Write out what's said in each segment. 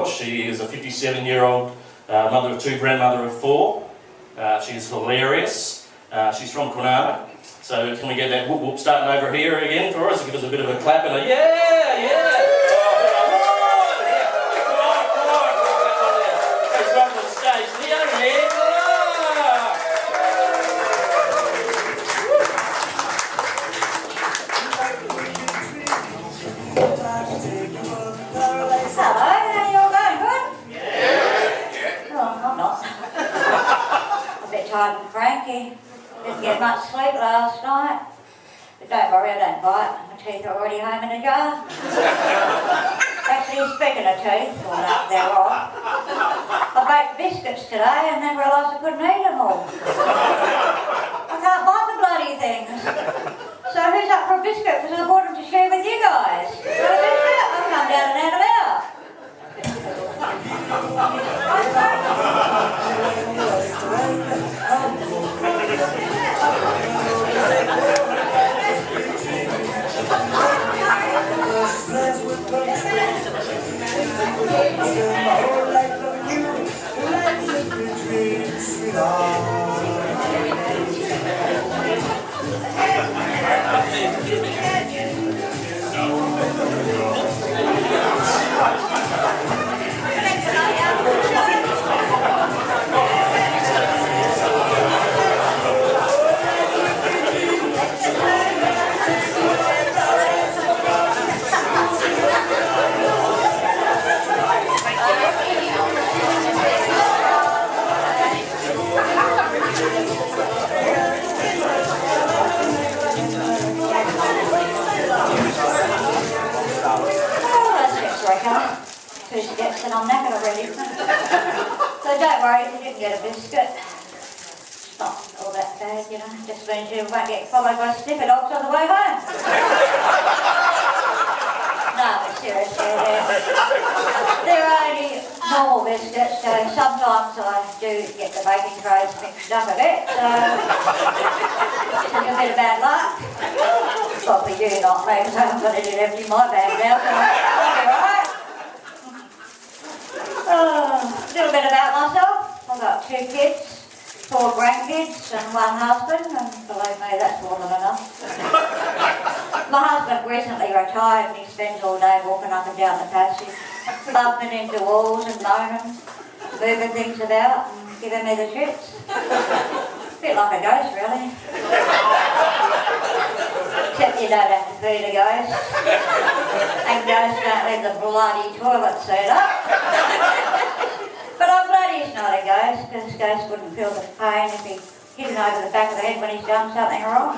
was. She is a 57-year-old mother of 2, grandmother of 4. She's hilarious. She's from Quinana. So can we get that whoop whoop starting over here again for us? Give us a bit of a clap and a yeah! I'm cranky. Didn't get much sleep last night. But don't worry, I don't bite. My teeth are already home in a jar. Actually, speaking of teeth, well, they're all. I baked biscuits today and then realised I couldn't eat them all. I can't bite the bloody things. So who's up for a biscuit? Because I bought them to share with you guys. Want a biscuit? I'll come down and hand them out. And I'm knackered already. So don't worry if you didn't get a biscuit. It's not all that bad, you know. Just means you won't get followed by sniffer dogs on the way home. No, but seriously, they're only normal biscuits, so sometimes I do get the baking trays mixed up a bit, so it's a bit of bad luck. Well, for you, not me, because I haven't got it empty my bag now, so I'll be right. A little bit about myself. I've got 2 kids, 4 grandkids and 1 husband, and believe me, that's more than enough. My husband recently retired and he spends all day walking up and down the passage, bumping into walls and moaning, moving things about and giving me the shits. A bit like a ghost, really. Except you don't have to feed a ghost. And ghosts don't leave the bloody toilet seat up. But I'm glad he's not a ghost, because ghosts wouldn't feel the pain if he hit him over the back of the head when he's done something wrong.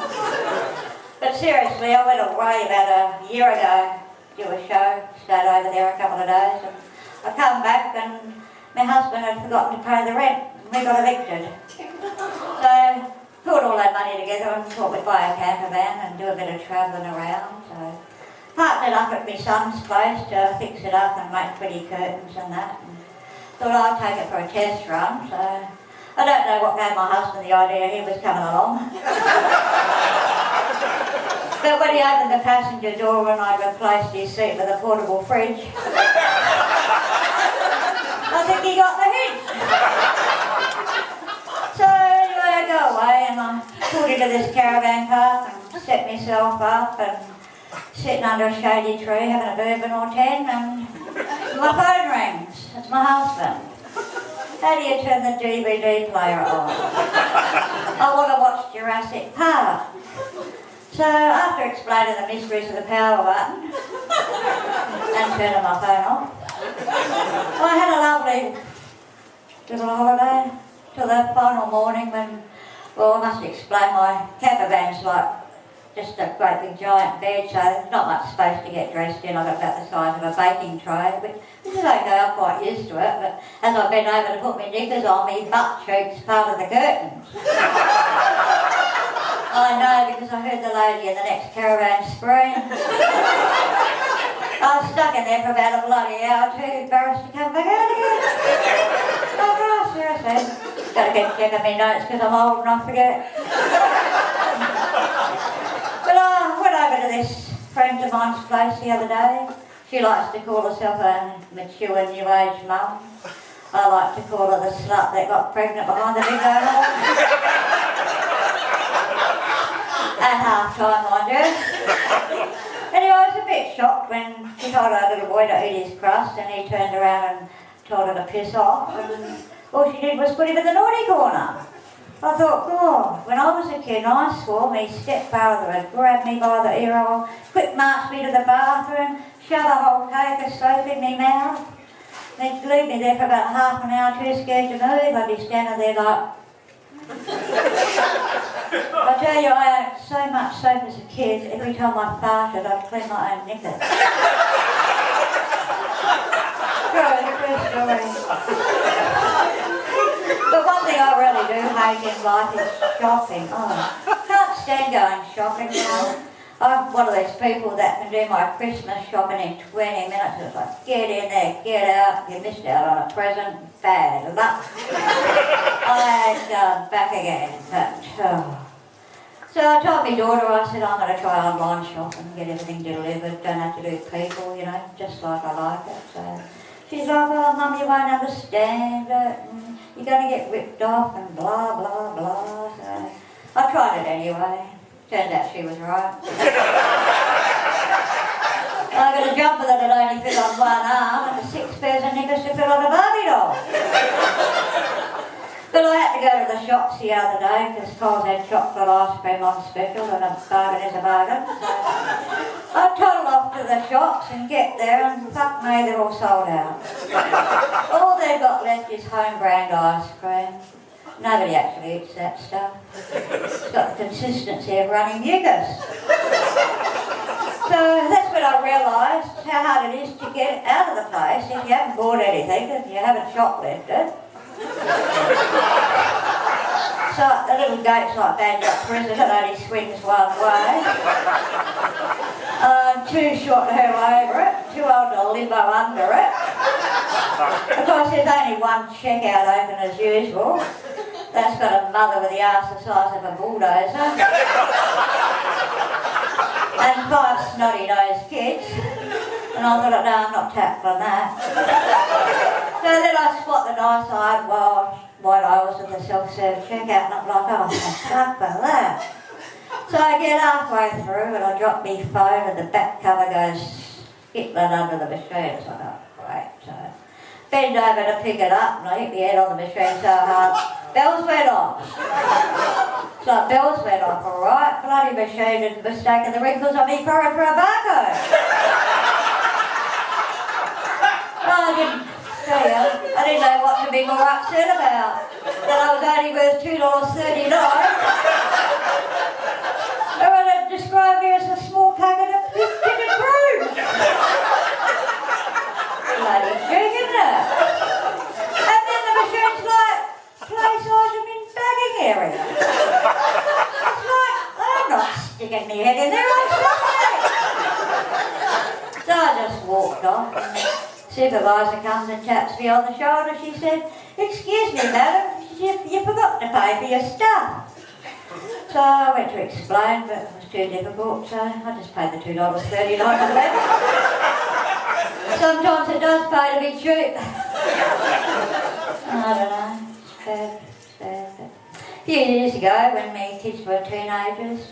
But seriously, I went away about a year ago to do a show, stayed over there a couple of days, and I come back and my husband had forgotten to pay the rent, and we got evicted. So put all that money together and thought we'd buy a camper van and do a bit of travelling around. So parked it up at my son's place to fix it up and make pretty curtains and that. And thought I'd take it for a test run, so I don't know what gave my husband the idea he was coming along. But when he opened the passenger door and I replaced his seat with a portable fridge, I think he got the hint. So anyway, I go away and I pulled into this caravan park and set myself up and sitting under a shady tree having a bourbon or 10 and my phone rings. It's my husband. How do you turn the DVD player on? I want to watch Jurassic Park. So after explaining the mysteries of the power button and turning my phone off, I had a lovely little holiday till the final morning when, well, I must explain, my camper van's like just a great big giant bed, so there's not much space to get dressed in. I've got about the size of a baking tray, which is okay, I'm quite used to it, but as I've been able to put my knickers on, my butt cheeks part of the curtains. I know, because I heard the lady in the next caravan scream. I was stuck in there for about a bloody hour, too embarrassed to come back out again. Oh gosh, seriously. Gotta keep checking my notes because I'm old and I forget. But I went over to this friend of mine's place the other day. She likes to call herself a mature new age mum. I like to call her the slut that got pregnant behind the big hole. At half time, mind you. Anyway, I was a bit shocked when she told her little boy to eat his crust and he turned around and told her to piss off. And all she did was put him in the naughty corner. I thought, God, when I was a kid, I swore my stepfather had grabbed me by the ear hole, quick marched me to the bathroom, shoved a whole cake of soap in my mouth. They'd leave me there for about half an hour, too scared to move. I'd be standing there like... I tell you, I ate so much soap as a kid, every time I farted, I'd clean my own knickers. True story. But one thing I really do hate in life is shopping. Oh, I can't stand going shopping now. I'm one of those people that can do my Christmas shopping in 20 minutes. It's like, get in there, get out, you missed out on a present, bad luck. I go back again, but... So I told my daughter, I said, I'm going to try online shopping, get everything delivered, don't have to do people, you know, just like I like it. So she's like, oh, Mum, you won't understand it, and you're going to get ripped off, and blah, blah, blah. So I tried it anyway. Turned out she was right. I got a jumper that had only fit on one arm and 6 pairs of knickers to fit on a Barbie doll. But I had to go to the shops the other day because Coles had chocolate ice cream on special and a bargain is a bargain. So I toddled off to the shops and get there and fuck me, they're all sold out. All they've got left is home brand ice cream. Nobody actually eats that stuff. It's got the consistency of running mucus. So that's when I realised how hard it is to get out of the place if you haven't bought anything and you haven't shoplifted. So the little gate's like Bandit Prison, it only swings one way. I'm too short to hurl over it, too old to limbo under it. Of course there's only one checkout open as usual. That's got a mother with the arse the size of a bulldozer. And 5 snotty-nosed kids. And I thought, no, I'm not tackling that. So then I spot the nice eyed white aisles of the self-serve checkout and I'm like, oh, thank fuck for that. So I get halfway through and I drop my phone and the back cover goes skittling under the machine. So I thought, great. So bend over to pick it up and I hit my head on the machine so hard. Bells went off. It's like bells went off, alright. Bloody machine had mistaken the wrinkles on me forehead for a barcode. I didn't know what to be more upset about. That I was only worth $2.39. Or would describe me as a small packet of pitted brooms. Bloody trick, isn't it? And then the machine's like, place item in bagging area. It's like, I'm not sticking my head in there, I'm sorry. So I just walked off. Supervisor comes and taps me on the shoulder. She said, excuse me, madam, you forgot to pay for your stuff. So I went to explain, but it was too difficult, so I just paid the $2.39 for that. Sometimes it does pay to be cheap. I don't know, it's bad. A few years ago, when my kids were teenagers,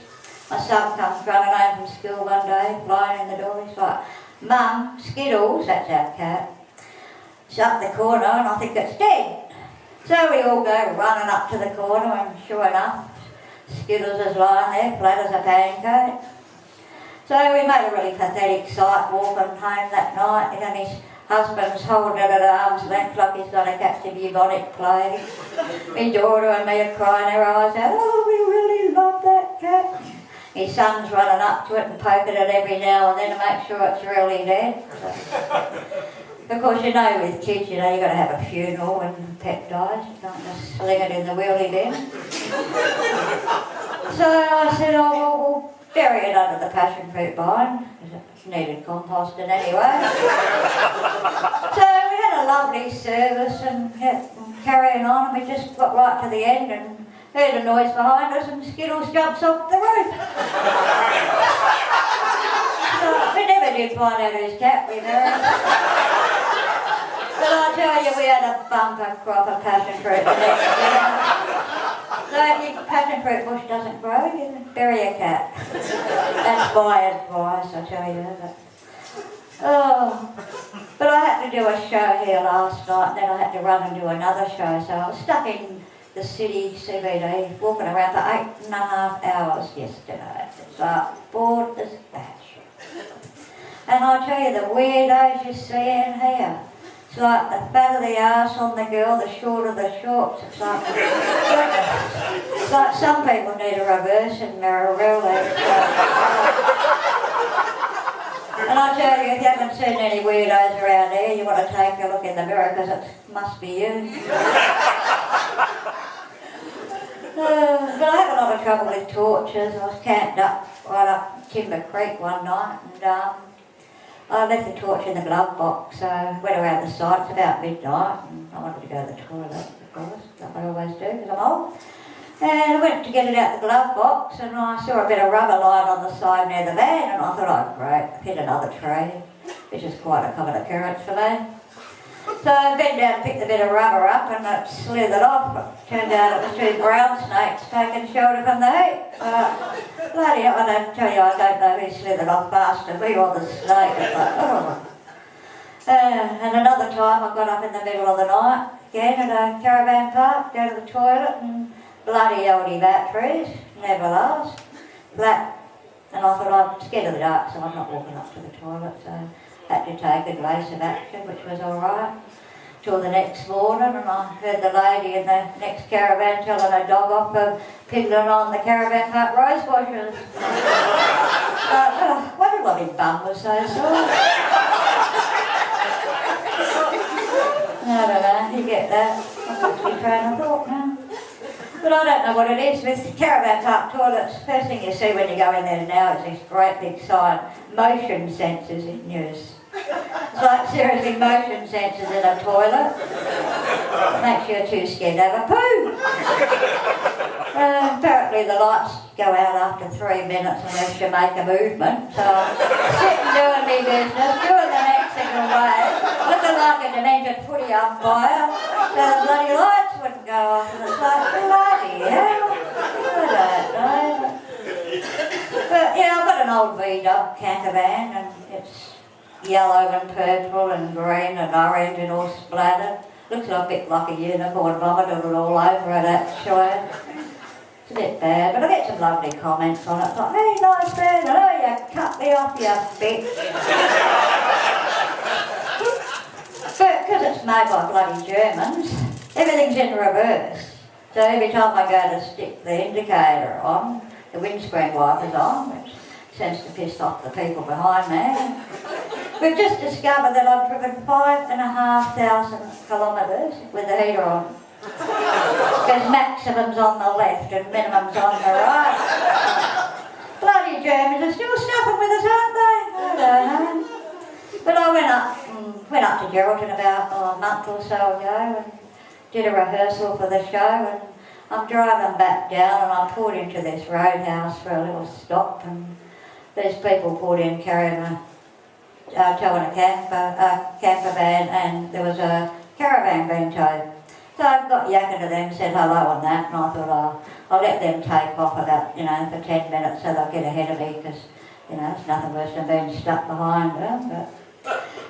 my son comes running home from school one day, flying in the door, he's like, Mum, Skittles, that's our cat, it's up the corner and I think it's dead. So we all go running up to the corner and sure enough, Skittles is lying there, flat as a pancake. So we made a really pathetic sight walking home that night. You know, his husband's holding it at arm's length like he's got a catch of bubonic plague. My daughter and me are crying our eyes out, oh, we really love that cat. His son's running up to it and poking it every now and then to make sure it's really dead. So, of course, you know with kids, you know, you've got to have a funeral when the pet dies. You can't just sling it in the wheelie bin. So I said, oh, well, we'll bury it under the passion fruit vine, because it needed composting anyway. So we had a lovely service and kept carrying on, and we just got right to the end and heard a noise behind us and Skittles jumps off the roof. So we never he'd find out whose cat we married. But I tell you, we had a bumper crop of passion fruit the next year. So if your passion fruit bush doesn't grow, you bury a cat. That's my advice, I tell you. But I had to do a show here last night, and then I had to run and do another show. So I was stuck in the city CBD, walking around for 8.5 hours yesterday. It's like bored as batshit. And I tell you, the weirdos you see in here. It's like the fat of the arse on the girl, the short of the shorts. It's like some people need a reversing mirror, really. And I tell you, if you haven't seen any weirdos around here, you want to take a look in the mirror because it must be you. But I have a lot of trouble with torches. I was camped up right up Timber Creek one night, and I left the torch in the glove box, so I went around the site. It's about midnight, and I wanted to go to the toilet, of course, like I always do, because I'm old. And I went to get it out the glove box, and I saw a bit of rubber lying on the side near the van, and I thought, oh great, I've hit another tree, which is quite a common occurrence for me. So I bent down and picked the bit of rubber up, and it slithered off. It turned out it was 2 brown snakes taking shelter from the heat. Bloody hell, I don't tell you, I don't know who slithered off faster, me or the snake. It's like, oh. And another time I got up in the middle of the night, again at a caravan park, go to the toilet, and bloody oldie batteries, never last, flat. And I thought, I'm scared of the dark, so I'm not walking up to the toilet, so had to take a glass of action, which was alright, till the next morning, and I heard the lady in the next caravan telling her dog off for piddling on the caravan park rose bushes. What a lovely bum was so sore. I don't know, you get that. I've got to be train of thought now. But I don't know what it is with caravan park toilets. First thing you see when you go in there now is this great big sign, motion sensors in use. It's like seriously motion sensors in a toilet. Makes you too scared to have a poo. Apparently the lights go out after 3 minutes unless you make a movement. So I'm sitting doing me business, doing the next single way, looking like a demented footy umpire, so the bloody lights wouldn't go off, and it's like, bloody hell, I don't know. But yeah, I've got an old V-Dub camper van, and it's yellow and purple and green and orange and all splattered. Looks a bit like a unicorn vomited it all over it actually. It's a bit bad, but I get some lovely comments on it. It's like, hey, nice van, oh, you cut me off, you bitch. But because it's made by bloody Germans, everything's in reverse. So every time I go to stick the indicator on, the windscreen wiper's on, which seems to piss off the people behind me. We've just discovered that I've driven 5,500 kilometres with the heater on. Because maximum's on the left and minimum's on the right. Bloody Germans are still stuffing with us, aren't they? I don't know. But I went up to Geraldton about a month or so ago and did a rehearsal for the show, and I'm driving back down and I pulled into this roadhouse for a little stop, and these people pulled in carrying towing a camper van, and there was a caravan being towed. So I got yakking to them, said hello on that, and I thought I'll let them take off about, for 10 minutes so they'll get ahead of me, because, it's nothing worse than being stuck behind them. But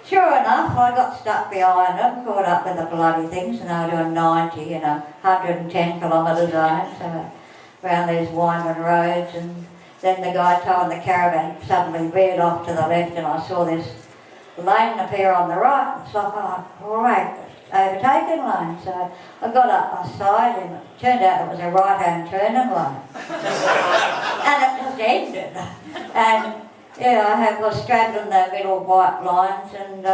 sure enough, I got stuck behind them, caught up with the bloody things, and they were doing 90, 110 kilometres on it, so around these winding roads, and then the guy towing the caravan suddenly veered off to the left, and I saw this lane appear on the right. It's like, oh great, overtaken lane. So I got up my side, and it turned out it was a right-hand turning lane. And it just ended. And I was straddling the middle white lines, and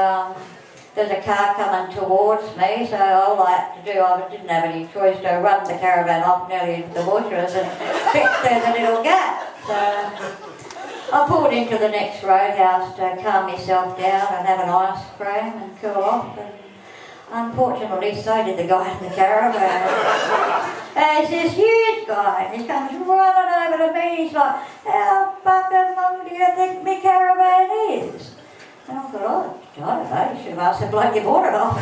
there's a car coming towards me, so all I had to do, I didn't have any choice to run the caravan off nearly into the bushes and fit through the little gap. So I pulled into the next roadhouse to calm myself down and have an ice cream and cool off, and unfortunately so did the guy in the caravan. And he's this huge guy, and he comes running over to me, he's like, how fucking long do you think my caravan is? And I thought, oh, I don't know, you should have asked the bloke you bought it off.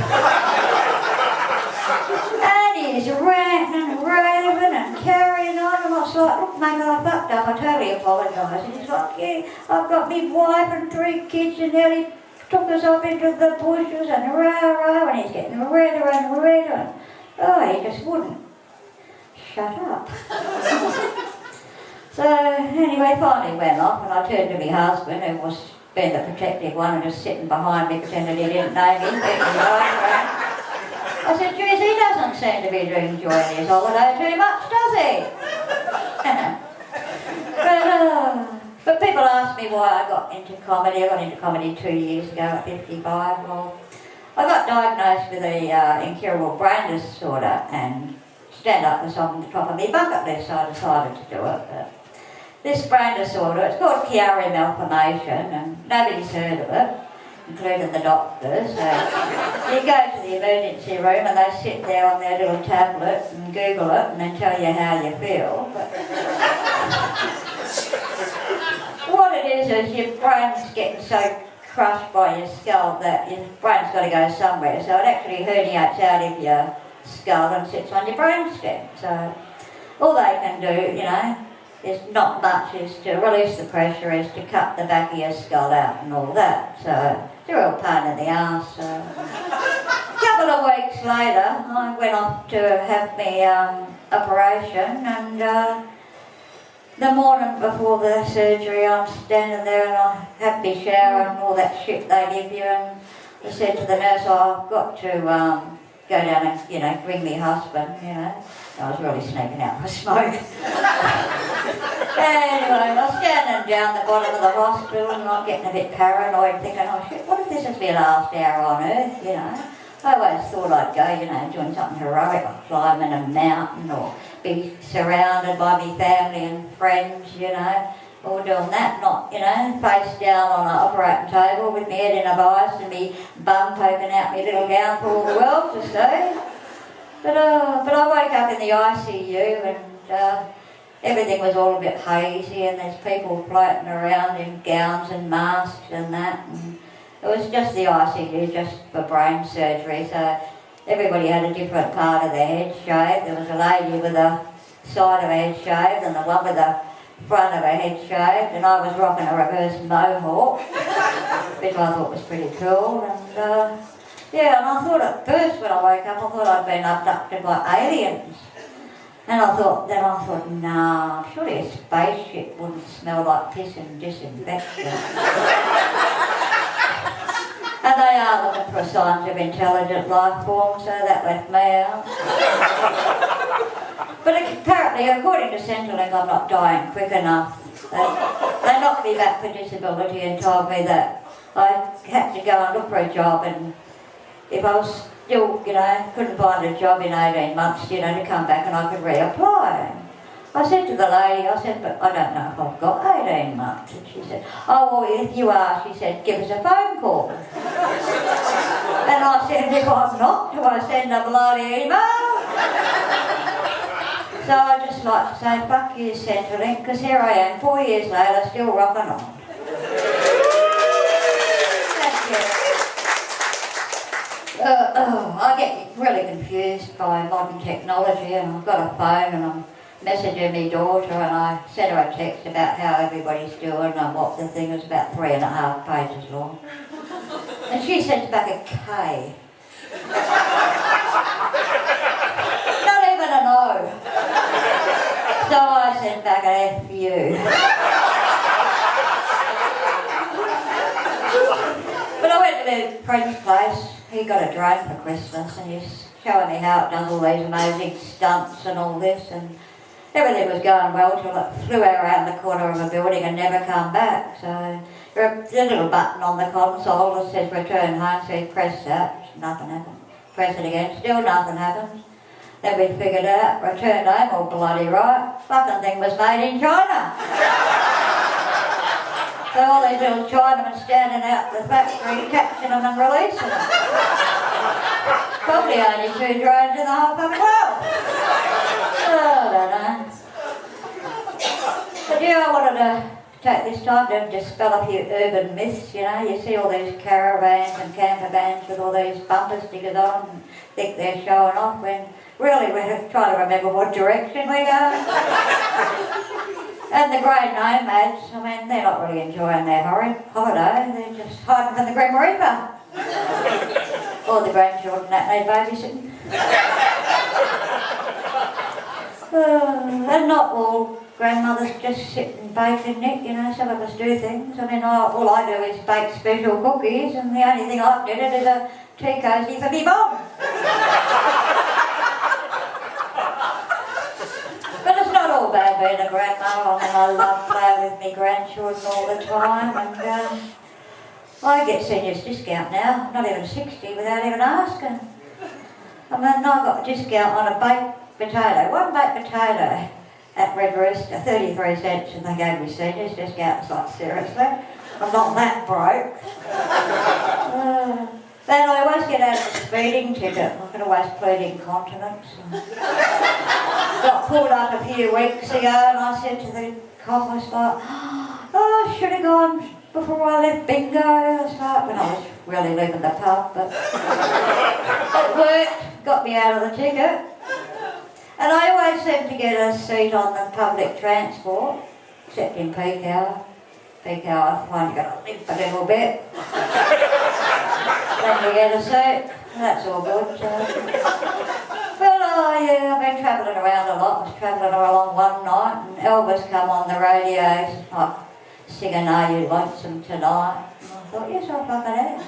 And he's ranting and raving and carrying on, and I was like, look mate, I fucked up, I totally apologise. And he's like, yeah, I've got me wife and 3 kids and nearly took us off into the bushes and rah, and he's getting redder and redder. And, oh, he just wouldn't shut up. So anyway, finally went off, and I turned to my husband, who was being the protective one and just sitting behind me pretending he didn't know me. I said, geez, he doesn't seem to be enjoying his holiday too much, does he? But people ask me why I got into comedy. I got into comedy 2 years ago at 55. Well, I got diagnosed with a incurable brain disorder, and stand-up was on the top of my bucket list, so I decided to do it. But this brain disorder, it's called Chiari malformation, and nobody's heard of it, including the doctors. So you go to the emergency room and they sit there on their little tablet and Google it and then tell you how you feel. But what it is your brain's getting so crushed by your skull that your brain's got to go somewhere. So it actually herniates out of your skull and sits on your brainstem. So all they can do, you know, is not much, is to release the pressure, is to cut the back of your skull out and all that. So it's a real pain in the arse. So. A couple of weeks later, I went off to have my operation, and the morning before the surgery, I'm standing there and I had my shower and all that shit they give you, and I said to the nurse, oh, I've got to go down and, you know, ring my husband, you know. I was really sneaking out my smoke. Anyway, I was standing down the bottom of the hospital and I'm getting a bit paranoid, thinking, oh shit, what if this is my last hour on earth, you know? I always thought I'd go, you know, doing something heroic, like climbing a mountain or be surrounded by my family and friends, you know, or doing that, not, you know, face down on an operating table with my head in a vice and me bum poking out my little gown for all the world to see. But I woke up in the ICU and everything was all a bit hazy, and there's people floating around in gowns and masks and that. And it was just the ICU, just for brain surgery, so everybody had a different part of their head shaved. There was a lady with the side of her head shaved and the one with the front of her head shaved, and I was rocking a reverse mohawk, which I thought was pretty cool. And yeah, and I thought at first when I woke up, I thought I'd been abducted by aliens. And I thought, nah, surely a spaceship wouldn't smell like piss and disinfection. And they are looking for signs of intelligent life forms, so that left me out. But apparently, according to Centrelink, I'm not dying quick enough. They knocked me back for disability and told me that I had to go and look for a job, and if I was still, you know, couldn't find a job in 18 months, you know, to come back and I could reapply. I said to the lady, I said, but I don't know if I've got 18 months. And she said, oh, well, if you are, she said, give us a phone call. And I said, if I'm not, do I send a bloody email? So I just like to say, fuck you, Centrelink, because here I am, 4 years later, still rocking on. Thank you. I get really confused by modern technology, and I've got a phone and I'm messaging my daughter, and I sent her a text about how everybody's doing and what the thing is, about 3.5 pages long. And she sent back a K. Not even an O. So I sent back an FU. But I went to the Fringe place. He got a drone for Christmas and he's showing me how it does all these amazing stunts and all this, and everything was going well till it flew around the corner of a building and never come back. So there's a little button on the console that says return home, so he pressed that, nothing happened. Press it again, still nothing happens. Then we figured out, returned home, all bloody right. Fucking thing was made in China. So all these little Chinamen standing out the factory, catching them and releasing them. Probably only 2 drones in the whole fucking world. Oh, I don't know. But yeah, I wanted to take this time to dispel a few urban myths, you know. You see all these caravans and camper vans with all these bumper stickers on and think they're showing off when really we're trying to remember what direction we're going. And the grey nomads, I mean, they're not really enjoying their holiday, they're just hiding from the Grim Reaper. Or the grandchildren that need babysitting. And not all grandmothers just sit and bake and knit, you know, some of us do things. I mean, all I do is bake special cookies, and the only thing I've knitted is a tea cosy for me mum. But it's not all bad being a grandmother. I mean, I love playing with my grandchildren all the time, and I get seniors discount now, not even 60 without even asking. I mean, I got a discount on a baked potato, one baked potato at Red Rooster, 33 cents, and they gave me seniors discount. It's like, seriously? I'm not that broke. Then I always get out of the speeding ticket. I can always plead incontinence. Got pulled up a few weeks ago, and I said to the cop, I was like, oh, I should have gone before I left bingo. I was like, when I was really leaving the pub, but it worked, got me out of the ticket. And I always seem to get a seat on the public transport, except in peak hour. Peak hour, I find you've got to limp a little bit. Then you get a seat, that's all good. Well, yeah, I've been travelling around a lot. I was travelling along one night, and Elvis come on the radio, like, singing Are You Lonesome Tonight? And I thought, yes, I fucking am.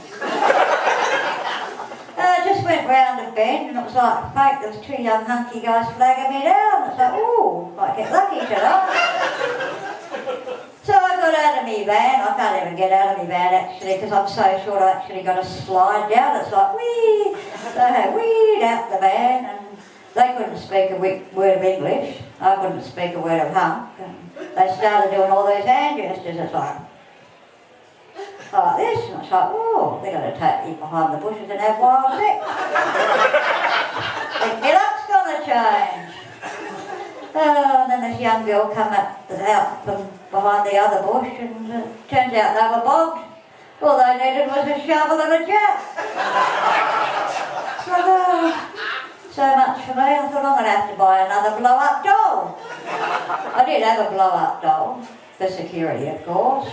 I just went round a bend, and it was like fake. There was two young hunky guys flagging me down. It's like, ooh, might get lucky tonight. So I got out of my van. I can't even get out of my van actually because I'm so short. I actually got to slide down. It's like wee. So I weed out the van, and they couldn't speak a word of English. I couldn't speak a word of hunk. And they started doing all those hand gestures. It's like this, and it's like, oh, they're going to take me behind the bushes and have wild sex. Think my luck's going to change. And then this young girl come out from behind the other bush, and turns out they were bogged. All they needed was a shovel and a jack. So much for me. I thought I'm going to have to buy another blow-up doll. I did have a blow-up doll, for security of course.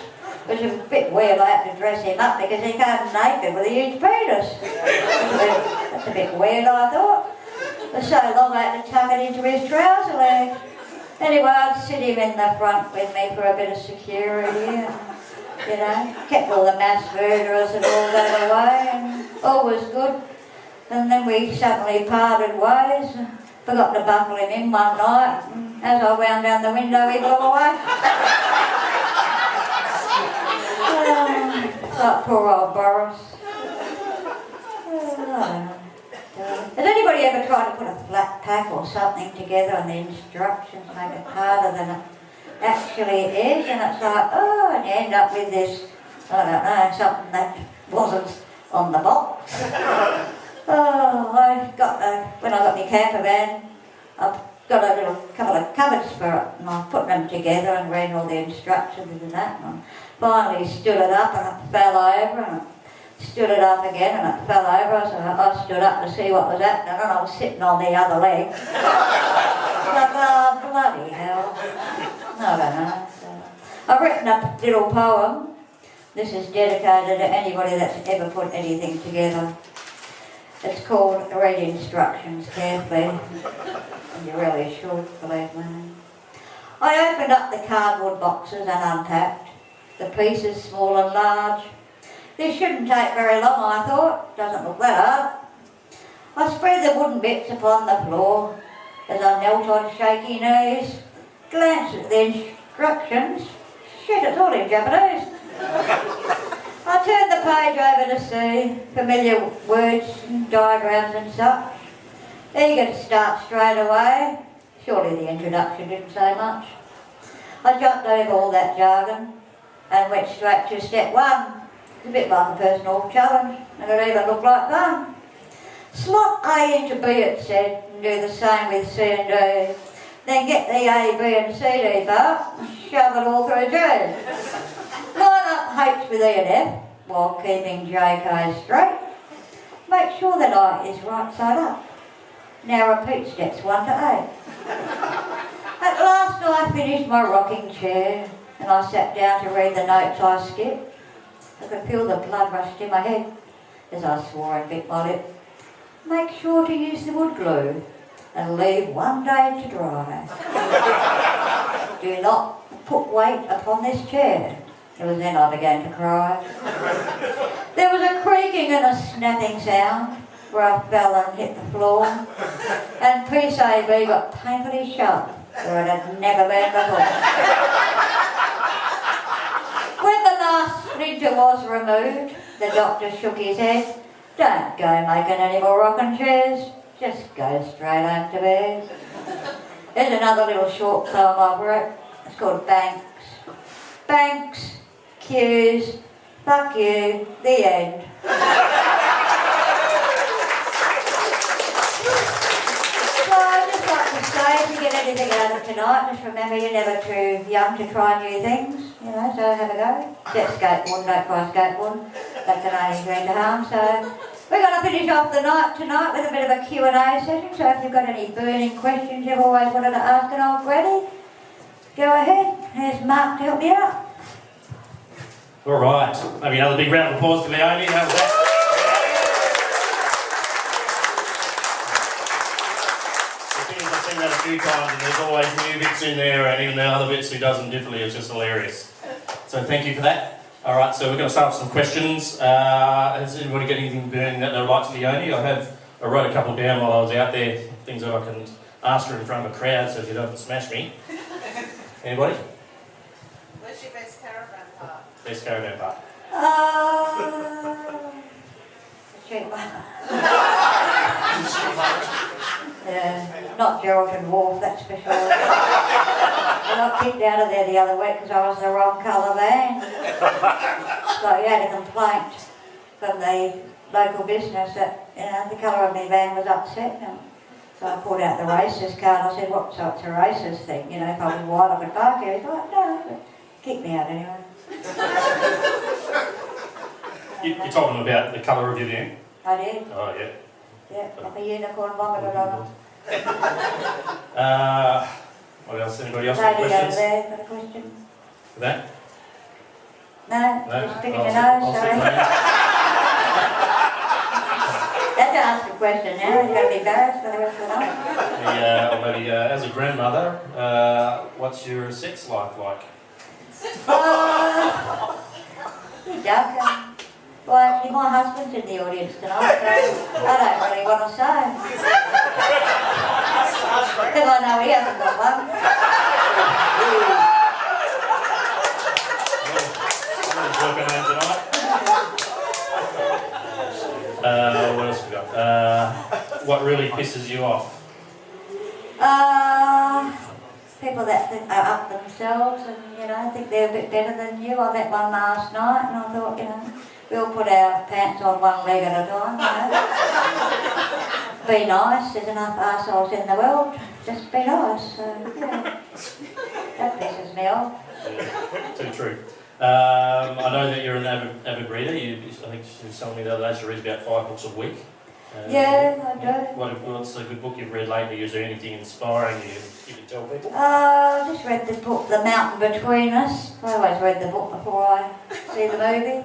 It was a bit weird. I had to dress him up because he came naked with a huge penis. That's a bit weird, I thought. For so long I had to tuck it into his trouser leg. Anyway, I'd sit him in the front with me for a bit of security, and, you know, kept all the mass murderers and all that away, and all was good. And then we suddenly parted ways. Forgot to buckle him in one night, and as I wound down the window, he blew away. Like poor old Boris. I don't know. Has anybody ever tried to put a flat pack or something together and the instructions make it harder than it actually is? And it's like, oh, and you end up with this, I don't know, something that wasn't on the box. Oh, when I got my camper van, I've got a little couple of cupboards for it, and I put them together and read all the instructions and that, and I finally stood it up and it fell over, and I stood it up again and it fell over, so I stood up to see what was happening, and I was sitting on the other leg. Like, oh, bloody hell. I don't know. So, I've written a little poem. This is dedicated to anybody that's ever put anything together. It's called Read Instructions Carefully, and you really should, believe me. I opened up the cardboard boxes and unpacked the pieces, small and large. This shouldn't take very long, I thought. Doesn't look that hard. I spread the wooden bits upon the floor as I knelt on shaky knees, glanced at the instructions. Shit, it's all in Japanese. I turned the page over to see familiar words and diagrams and such. Eager to start straight away. Surely the introduction didn't say much. I jumped over all that jargon and went straight to step one. It's a bit like a personal challenge, and it even looked like fun. Slot A into B, it said, and do the same with C and D. Then get the A, B and C D part, shove it all through too. Line up H with E and F while keeping JK straight. Make sure the light is right side up. Now repeat steps 1 to 8. At last I finished my rocking chair and I sat down to read the notes I skipped. I could feel the blood rush to my head as I swore and bit my lip. Make sure to use the wood glue and leave 1 day to dry. Do not put weight upon this chair. It was then I began to cry. There was a creaking and a snapping sound where I fell and hit the floor, and PCB got painfully sharp where it had never been before. When the last splinter was removed, the doctor shook his head. Don't go making any more rocking chairs, just go straight home to bed. Here's another little short poem I've wrote. It's called Banks. Banks, queues, fuck you, the end. So I'd just like to say, if you get anything out of tonight, just remember you're never too young to try new things, you know, so have a go. Get skateboarding, don't try skateboarding. That can only bring to harm, so we're going to finish off the night tonight with a bit of a Q&A session, so if you've got any burning questions you've always wanted to ask an old granny, go ahead. Here's Mark to help me out. All right. Maybe another big round of applause for Naomi. How was that? I've seen that a few times, and there's always new bits in there, and even the other bits who does them differently. It's just hilarious. So thank you for that. All right, so we're going to start with some questions. Has anybody got anything burning that they'd like to Leonie? I wrote a couple down while I was out there, things that I can ask her in front of a crowd so she doesn't smash me. Anybody? Where's your best caravan park? Best caravan park? The cheap one. Yeah, not Geraldton Wharf, that's for sure. I got kicked out of there the other week because I was the wrong colour van. So you had a complaint from the local business that, you know, the colour of my van was upset. And so I pulled out the racist card. I said, what, so it's a racist thing? You know, if I was white I could park here. He's like, no, but kicked me out anyway. You told them about the colour of your van? I did. Oh, yeah. Yeah, like a unicorn vomited on it. What else? Anybody else have Lady over questions? there, got a question? For that? No? No? Just picking I'll your stick- nose, I'll stick sorry. my hand. You have to ask a question now, you're going to be embarrassed for the rest of the night. Or maybe as a grandmother, what's your sex life like? Duck. Well, actually, my husband's in the audience tonight, so I don't really want to say. Because I know he hasn't got one. Working home tonight. What else we got? What really pisses you off? People that are up themselves and, you know, think they're a bit better than you. I met one last night and I thought, you know, we all put our pants on one leg at a time, you know. Be nice, there's enough arseholes in the world. Just be nice, so, yeah. That pisses me off. Yeah, too true. I know that you're an avid reader. I think you told me the other day she reads about 5 books a week. Yeah, I do. What's a good book you've read lately? Is there anything inspiring you can tell people? I just read the book, The Mountain Between Us. I always read the book before I see the movie.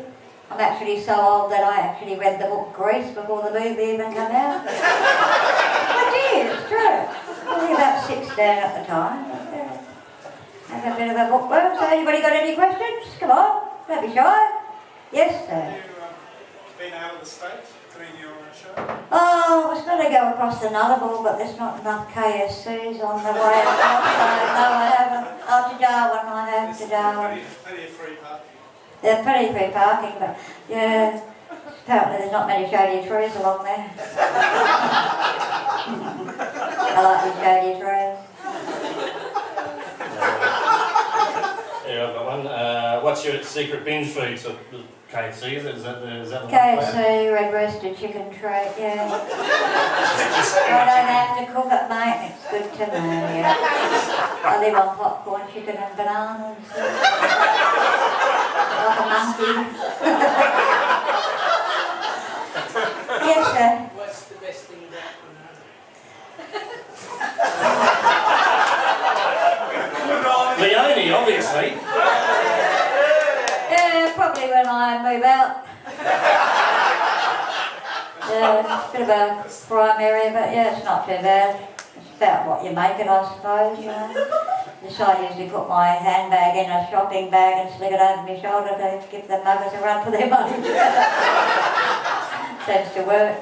I'm actually so old that I actually read the book Grease before the movie even came out. I did, it's true. I was about 16 at the time. But, have a bit of a bookworm. So anybody got any questions? Come on, don't be shy. Yes, sir. Have you been out of the States doing your show? Oh, I was going to go across the Nullarbor, but there's not enough KSCs on the way across, so no, I haven't. Oh, to Darwin, I have, to Darwin. Plenty of free parking. They're pretty free parking, but yeah, apparently there's not many shady trees along there. I like the shady trees. Yeah, I've got one. What's your secret binge food? So, KFC, is that the one? KFC, red roasted chicken treat, yeah. I don't have to cook it, mate. It's good to know, yeah. I live on popcorn, chicken and bananas. Like a monkey. Yes, sir. What's the best thing about banana? Leonie, obviously. Yeah, probably when I move out. Yeah, it's a bit of a prime area, but yeah, it's not too bad. It's about what you make it, I suppose, you know. I usually put my handbag in a shopping bag and sling it over my shoulder to give the muggers a run for their money. Seems to work.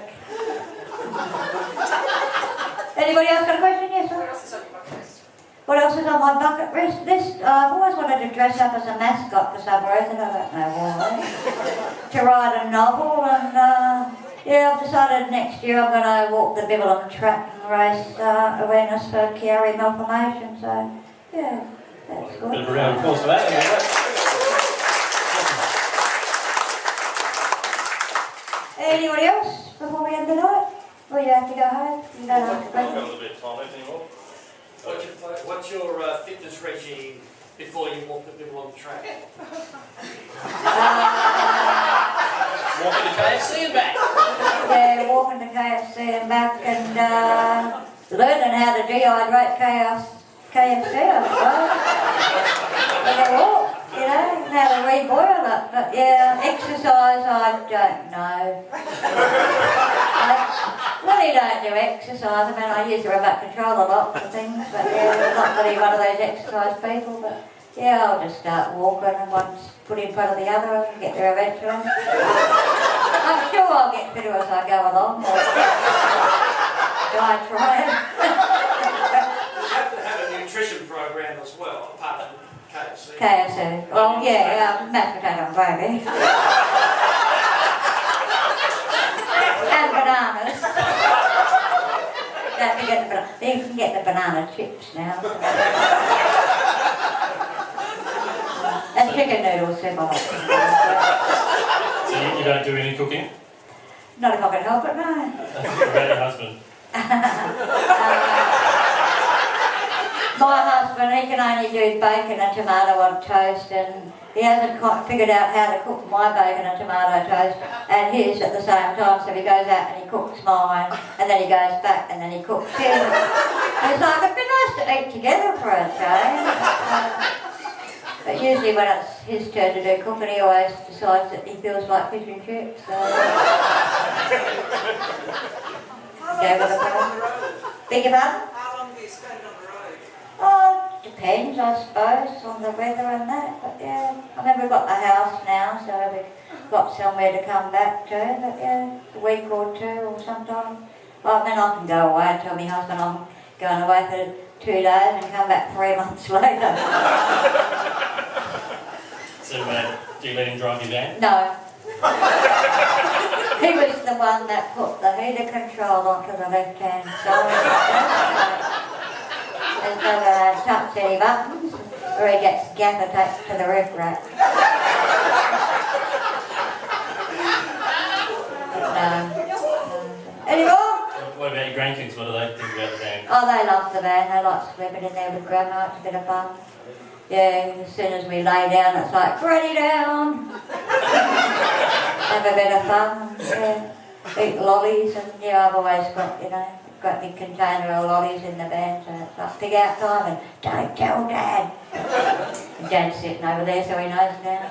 Anybody else got a question? Yes, sir? What else is on your bucket list? What else is on my bucket list? I've always wanted to dress up as a mascot for some reason, I don't know why. To write a novel, and yeah, I've decided next year I'm going to walk the Bibbleham track and race awareness for Chiari malformation, so yeah, that's good. Bit of a round of applause for that. Anybody else before we end the night? Or you have to go home? You don't have to Got a go. little bit of time left anymore. What's your fitness regime before you walk the people on the track? Walking to KFC and back. Yeah, walking to KFC and back and learning how to dehydrate KFC, I suppose. With a walk, you know, and how to reboil it. But yeah, exercise, I don't know. I really don't do exercise. I mean, I use the remote control a lot for things, but yeah, I'm not really one of those exercise people. But yeah, I'll just start walking and one's put in front of the other and get there eventually. I'm sure I'll get fitter as I go along. I try. You have to have a nutrition program as well, apart from KFC. KFC. Well, yeah, mashed potato and gravy. And bananas. Don't forget the banana. You can get the banana chips now. And chicken noodles too, I like. So you don't do any cooking? Not if I can help it, no. What about your husband? My husband, he can only do bacon and tomato on toast, and he hasn't quite figured out how to cook my bacon and tomato toast and his at the same time, so he goes out and he cooks mine, and then he goes back and then he cooks his. And it's like, it'd be nice to eat together for a change. But usually when it's his turn to do cooking, he always decides that he feels like fish and chips, so... Go with the flow. Beg your pardon? How long do you spend on the road? Oh, depends, I suppose, on the weather and that, but yeah. I mean, we've got the house now, so we've got somewhere to come back to, but yeah, a week or two or sometime. Well, then I can go away and tell my husband I'm going away for 2 days and come back 3 months later. So do you let him drive you down? No. He was the one that put the heater control onto the left-hand side. There's no touch any buttons, or he gets gaffer taped to the roof rack. Any more? What about your grandkids? What do they think about the band? Oh, they love the band. They like sleeping in there with Grandma. It's a bit of fun. Yeah, as soon as we lay down, it's like, Granny down! Have a bit of fun, yeah. Eat lollies, and yeah, I've always got, you know, got a big container of lollies in the van, so it's like pig out time, and don't tell Dad! And Dad's sitting over there, so he knows now.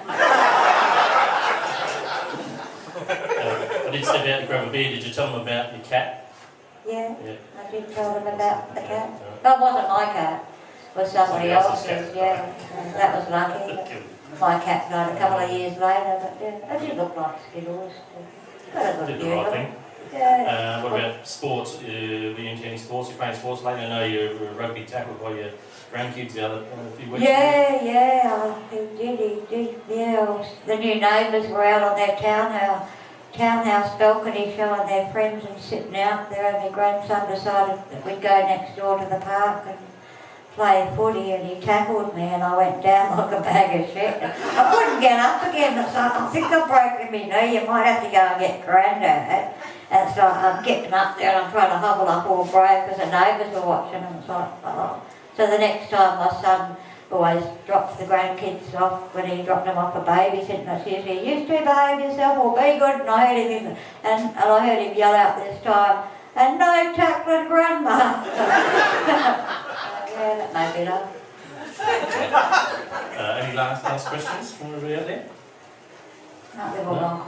I did step out and grab a beer. Did you tell them about your cat? Yeah, Yeah. I did tell them about the cat. That wasn't my cat. It was somebody else's, yeah. That was lucky. My cat died a couple of years later, but yeah, it did look like Skittles. But it Did looked the right beautiful. thing. Yeah. What about sports? Were you into any sports? You're playing sports lately? I know you were rugby tackled by your grandkids the other few weeks ago. Yeah, he did, yeah. The new neighbours were out on their townhouse balcony showing their friends and sitting out there, and my grandson decided that we'd go next door to the park and play footy, and he tackled me and I went down like a bag of shit. I couldn't get up again. It's like, I think I've broken my knee, you might have to go and get Grandad. And it's like I'm getting up there and I'm trying to hobble up all brave because the neighbours were watching and it's like, oh. So the next time my son always drops the grandkids off when he dropped them off a babysitting, it's usually, you two behave yourself or be good, and I heard him, and I heard him yell out this time, and no tackling grandma. Yeah, that made me laugh. Any last questions from everybody out there? Can't live a long